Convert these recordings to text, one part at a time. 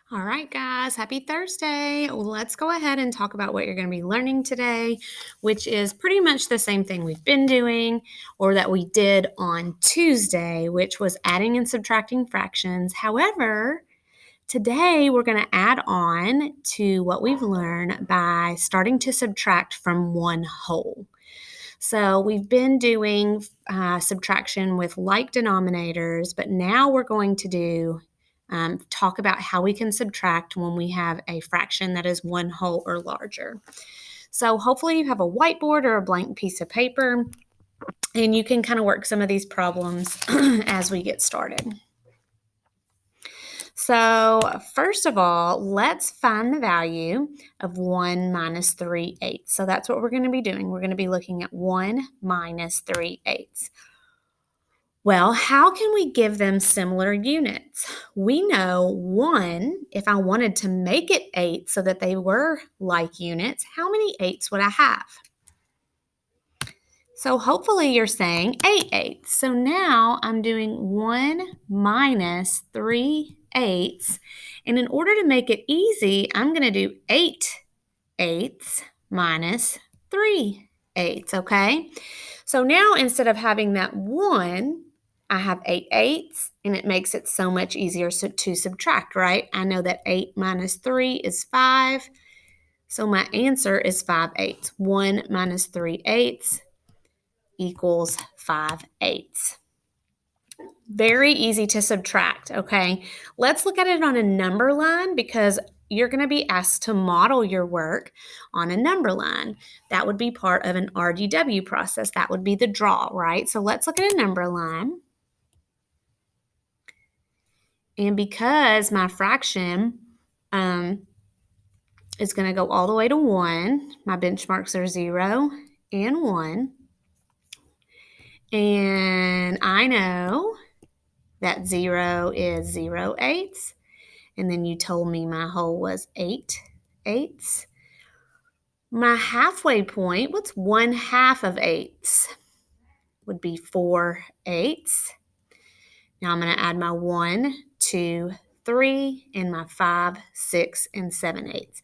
All right, guys, happy Thursday. Let's go ahead and talk about what you're going to be learning today, which is pretty much the same thing we've been doing or that we did on Tuesday, which was adding and subtracting fractions. However, today we're going to add on to what we've learned by starting to subtract from one whole. So we've been doing subtraction with like denominators, but now we're going to do talk about how we can subtract when we have a fraction that is one whole or larger. So hopefully you have a whiteboard or a blank piece of paper, and you can kind of work some of these problems as we get started. So first of all, let's find the value of 1 minus 3/8. So that's what we're going to be doing. We're going to be looking at 1 minus 3/8. Well, how can we give them similar units? We know 1, if I wanted to make it 8 so that they were like units, how many 8s would I have? So hopefully you're saying 8/8. So now I'm doing 1 minus 3/8. And in order to make it easy, I'm going to do 8/8 minus 3/8, okay? So now instead of having that 1, I have 8/8, and it makes it so much easier to subtract, right? I know that 8 minus 3 is 5, so my answer is 5/8. 1 minus 3/8 equals 5/8. Very easy to subtract, okay? Let's look at it on a number line because you're going to be asked to model your work on a number line. That would be part of an RDW process. That would be the draw, right? So let's look at a number line. And because my fraction is going to go all the way to 1, my benchmarks are 0 and 1. And I know that 0 is 0/8. And then you told me my whole was 8/8. My halfway point, what's 1/2 of 8? Would be 4/8. Now I'm going to add my 1, 2, 3, and my 5, 6, and 7/8.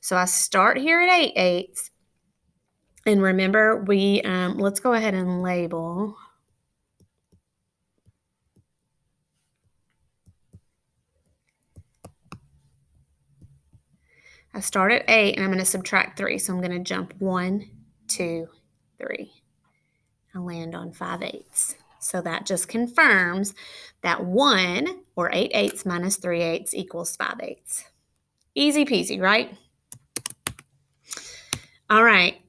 So I start here at 8/8. And remember, let's go ahead and label. I start at 8, and I'm going to subtract 3. So I'm going to jump 1, 2, 3. I land on 5/8. So that just confirms that 1, or 8/8 minus 3/8 equals 5/8. Easy peasy, right? All right.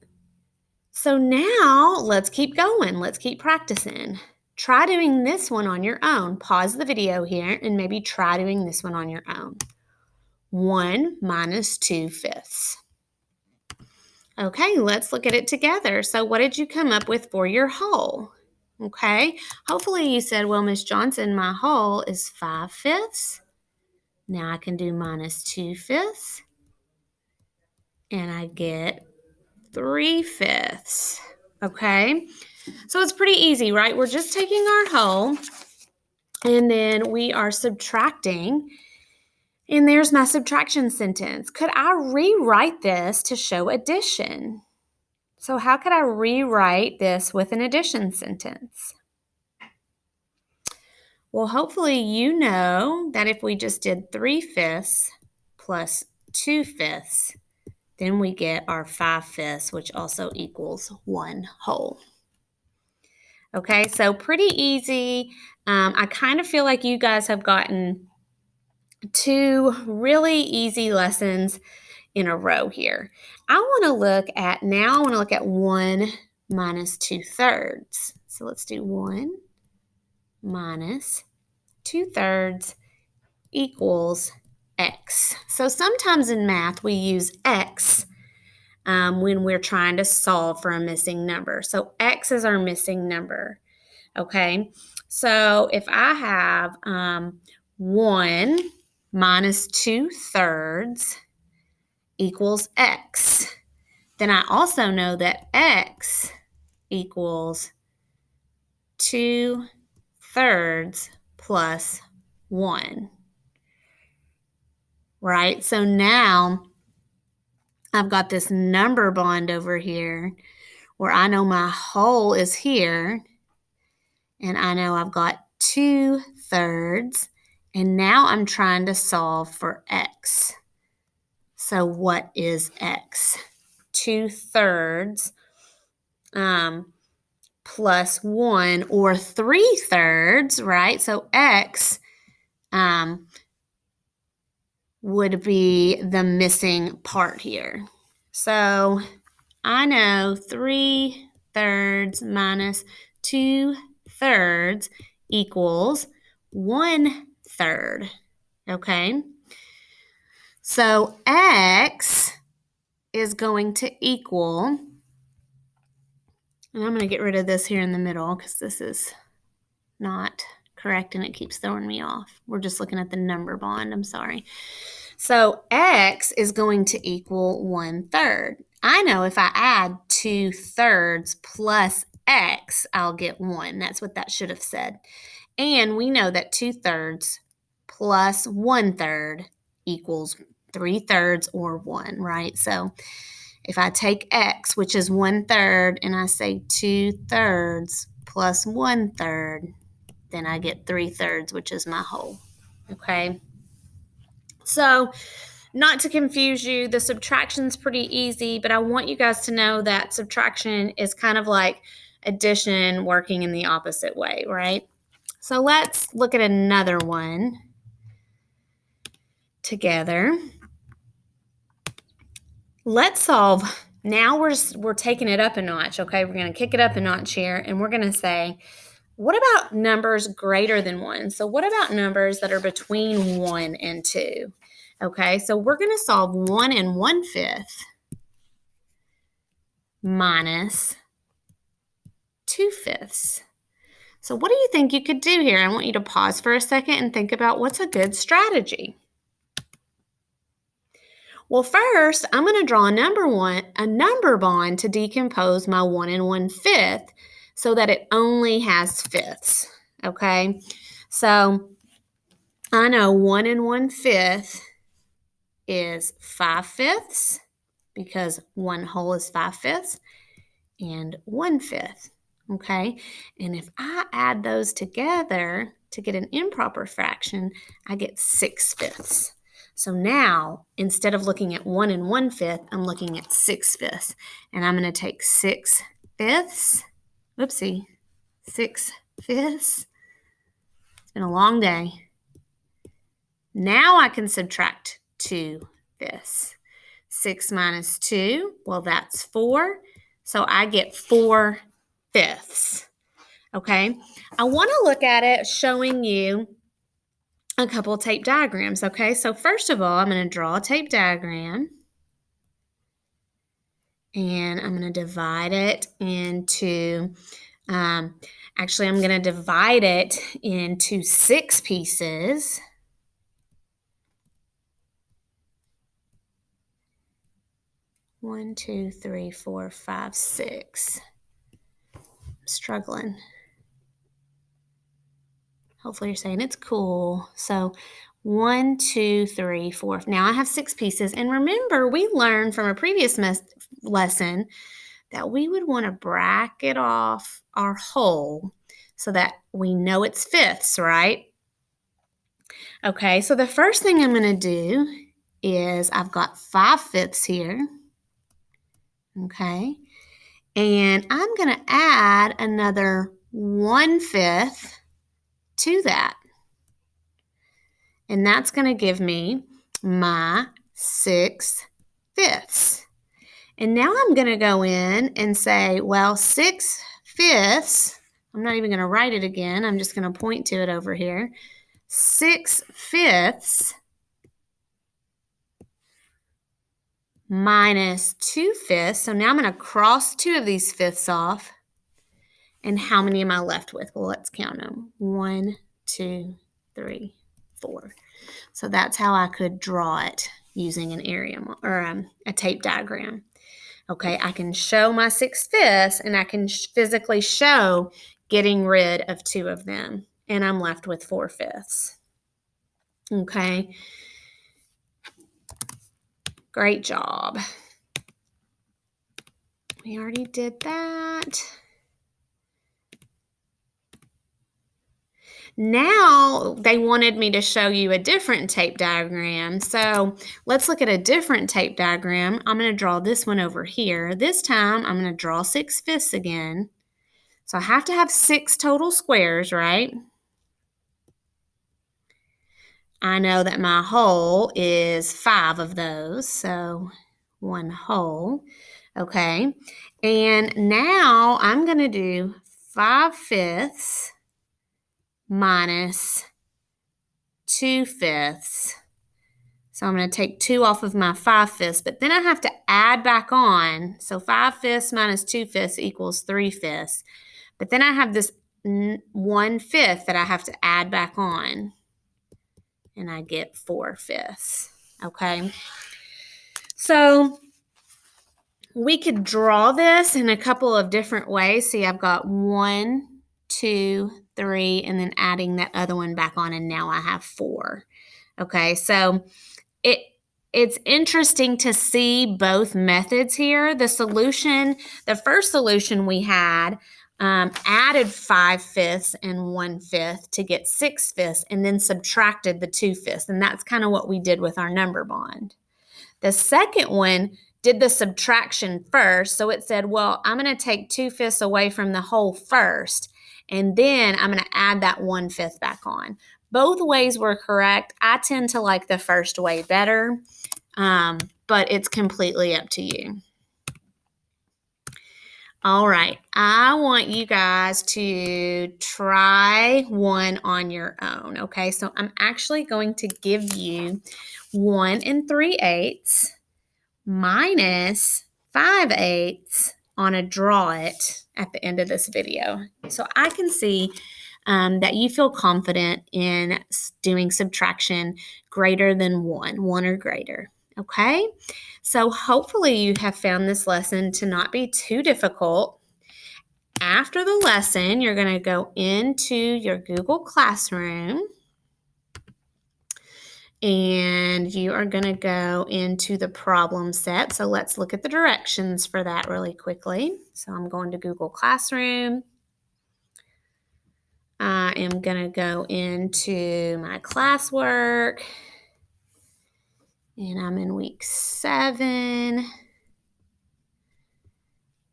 So now let's keep going. Let's keep practicing. Try doing this one on your own. Pause the video here and maybe try doing this one on your own. 1 minus 2/5. Okay, let's look at it together. So what did you come up with for your whole? Okay, hopefully you said, well, Miss Johnson, my whole is 5/5. Now I can do minus 2/5. And I get 3/5. Okay, so it's pretty easy, right? We're just taking our whole and then we are subtracting. And there's my subtraction sentence. Could I rewrite this to show addition? So how could I rewrite this with an addition sentence? Well, hopefully you know that if we just did 3/5 plus 2/5, then we get our 5/5, which also equals 1 whole. Okay, so pretty easy. I kind of feel like you guys have gotten 2 really easy lessons in a row here. I want to look at 1 minus 2/3. So let's do 1 minus 2/3 equals x. So sometimes in math we use x when we're trying to solve for a missing number. So x is our missing number, okay? So if I have 1 minus 2/3 equals x, then I also know that x equals 2/3 plus 1. right? So now I've got this number bond over here where I know my whole is here, and I know I've got 2/3, and now I'm trying to solve for x. So what is x? 2/3 plus 1, or 3/3, right? So x would be the missing part here. So I know 3/3 minus 2/3 equals 1/3. Okay? So x is going to equal, and I'm going to get rid of this here in the middle because this is not correct and it keeps throwing me off. We're just looking at the number bond. I'm sorry. So x is going to equal 1/3. I know if I add 2/3 plus x, I'll get 1. That's what that should have said. And we know that 2/3 plus 1/3 equals 3/3 or 1, right? So if I take x, which is 1/3, and I say 2/3 plus 1/3, then I get 3/3, which is my whole. Okay? So, not to confuse you, the subtraction's pretty easy, but I want you guys to know that subtraction is kind of like addition working in the opposite way, right? So let's look at another one together. Let's solve. Now we're taking it up a notch, okay? We're going to kick it up a notch here, and we're going to say, what about numbers greater than 1? So what about numbers that are between 1 and 2? Okay, so we're going to solve 1 1/5 minus 2/5. So what do you think you could do here? I want you to pause for a second and think about what's a good strategy. Well, first, I'm going to draw a number bond to decompose my 1 1/5 so that it only has fifths, okay? So I know 1 1/5 is 5/5 because 1 whole is 5/5 and 1/5, okay? And if I add those together to get an improper fraction, I get 6/5. So now, instead of looking at 1 1/5, I'm looking at 6/5. And I'm going to take 6/5. Whoopsie. 6/5. It's been a long day. Now I can subtract 2/5. 6 minus 2, well, that's 4. So I get 4/5. Okay? I want to look at it showing you a couple of tape diagrams. Okay? So first of all, I'm going to draw a tape diagram. And I'm going to divide it into, actually, I'm going to divide it into 6 pieces. One, two, three, four, five, 6. I'm struggling. Hopefully you're saying it's cool. So 1, 2, 3, 4. Now I have 6 pieces. And remember, we learned from a previous lesson that we would want to bracket off our whole so that we know it's fifths, right? Okay, so the first thing I'm going to do is I've got 5/5 here. Okay, and I'm going to add another 1/5 to that. And that's going to give me my 6/5. And now I'm going to go in and say, well, 6/5, I'm not even going to write it again. I'm just going to point to it over here. 6/5 minus 2/5. So now I'm going to cross 2 of these fifths off. And how many am I left with? Well, let's count them. 1, 2, 3, 4. So that's how I could draw it using an area or a tape diagram. Okay, I can show my 6/5 and I can physically show getting rid of 2 of them. And I'm left with 4/5. Okay. Great job. We already did that. Now they wanted me to show you a different tape diagram. So let's look at a different tape diagram. I'm going to draw this one over here. This time I'm going to draw 6/5 again. So I have to have 6 total squares, right? I know that my whole is 5 of those, so 1 whole. Okay, and now I'm going to do 5/5 minus 2/5. So I'm going to take 2 off of my 5/5, but then I have to add back on. So 5/5 minus 2/5 equals 3/5. But then I have this 1/5 that I have to add back on. And I get 4/5. Okay. So we could draw this in a couple of different ways. See, I've got 1, 2, 3, and then adding that other one back on, and now I have 4. Okay, so it's interesting to see both methods here. The first solution we had added 5/5 and 1/5 to get 6/5 and then subtracted the 2/5. And that's kind of what we did with our number bond. The second one did the subtraction first. So it said, well, I'm going to take 2/5 away from the whole first, and then I'm going to add that 1/5 back on. Both ways were correct. I tend to like the first way better, but it's completely up to you. All right, I want you guys to try one on your own, okay? So I'm actually going to give you 1 3/8 minus 5/8 on a draw it at the end of this video. So I can see that you feel confident in doing subtraction greater than 1 or greater. Okay, so hopefully you have found this lesson to not be too difficult. After the lesson, you're going to go into your Google Classroom and you are going to go into the problem set. So let's look at the directions for that really quickly. So I'm going to Google Classroom. I am going to go into my classwork. And I'm in week 7.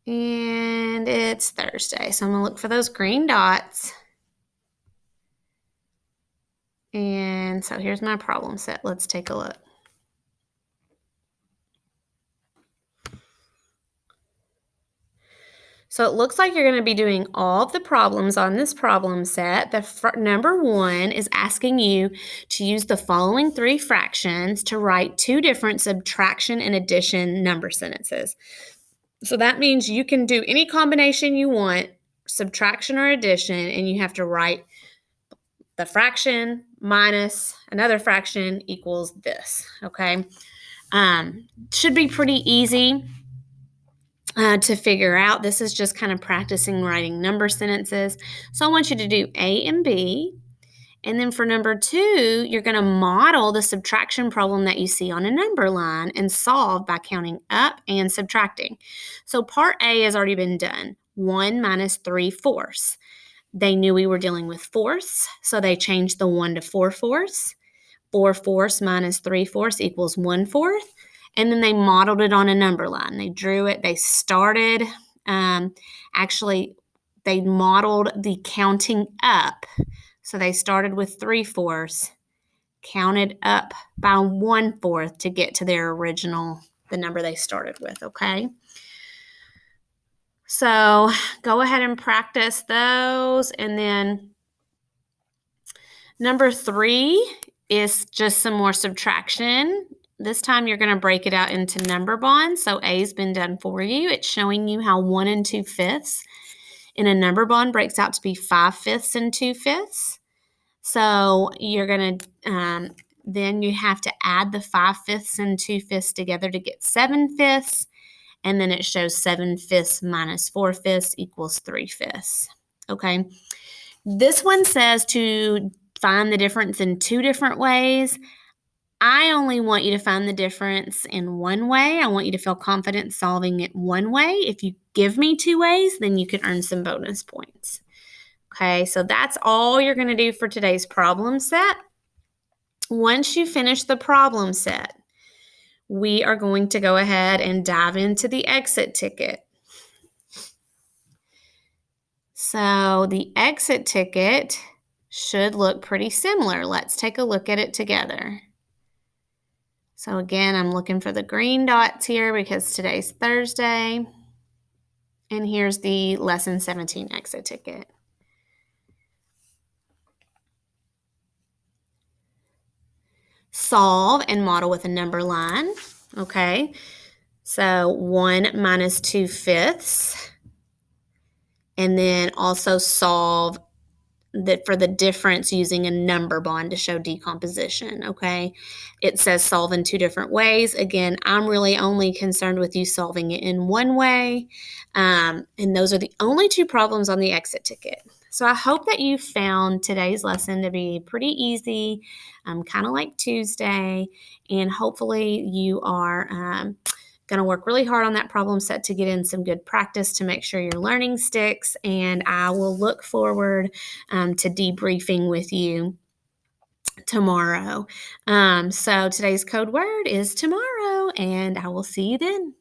And it's Thursday. So I'm going to look for those green dots. And so here's my problem set. Let's take a look. So it looks like you're going to be doing all of the problems on this problem set. Number 1 is asking you to use the following 3 fractions to write 2 different subtraction and addition number sentences. So that means you can do any combination you want, subtraction or addition, and you have to write the fraction minus another fraction equals this, okay? Should be pretty easy to figure out. This is just kind of practicing writing number sentences. So I want you to do A and B. And then for number 2, you're going to model the subtraction problem that you see on a number line and solve by counting up and subtracting. So part A has already been done. 1 minus 3/4. They knew we were dealing with fourths, so they changed the 1 to 4/4. 4/4 minus 3/4 equals 1/4. And then they modeled it on a number line. They drew it. They started, they modeled the counting up. So they started with 3/4, counted up by 1/4 to get to their original, the number they started with, okay? So go ahead and practice those. And then number 3 is just some more subtraction. This time you're going to break it out into number bonds. So A's been done for you. It's showing you how 1 2/5 in a number bond breaks out to be 5/5 and 2/5. So you're going to, then you have to add the 5/5 and 2/5 together to get 7/5. And then it shows 7/5 minus 4/5 equals 3/5. Okay. This one says to find the difference in 2 different ways. I only want you to find the difference in one way. I want you to feel confident solving it one way. If you give me two ways, then you can earn some bonus points. Okay, so that's all you're going to do for today's problem set. Once you finish the problem set, we are going to go ahead and dive into the exit ticket. So the exit ticket should look pretty similar. Let's take a look at it together. So again, I'm looking for the green dots here because today's Thursday. And here's the Lesson 17 exit ticket. Solve and model with a number line. Okay, so 1 minus 2/5. And then also solve for the difference using a number bond to show decomposition, okay? It says solve in two different ways. Again, I'm really only concerned with you solving it in one way, and those are the only two problems on the exit ticket. So I hope that you found today's lesson to be pretty easy, kind of like Tuesday, and hopefully you are going to work really hard on that problem set to get in some good practice to make sure your learning sticks. And I will look forward to debriefing with you tomorrow. So today's code word is tomorrow, and I will see you then.